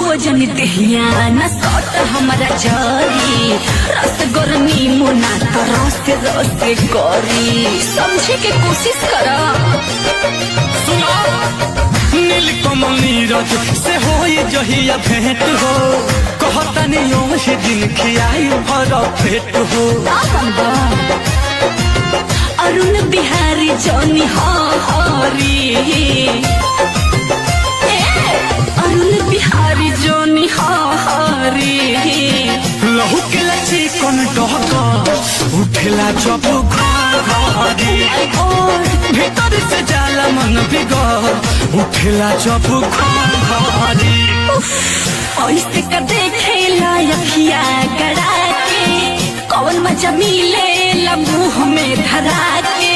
छुअजन दहिया न सट हमारा जरी रस गर्मी मुना तो रस रस करी समझे के कोशिश करा। नील कमल नीरज से होई जहिया भेंट हो कहतनी ओहि दिन खियाई भर पेट हो। अरुण बिहारी जौनी हरी अरुण बिहारी जौनी हरी लहू के लची कौन डहका उठेला जब घरी भीतर से जाला मन बिगड़ उठेला जब घरी। ऐसे का देखेला अखिया गड़ा के कौन मजा मिले मुँह में धरा के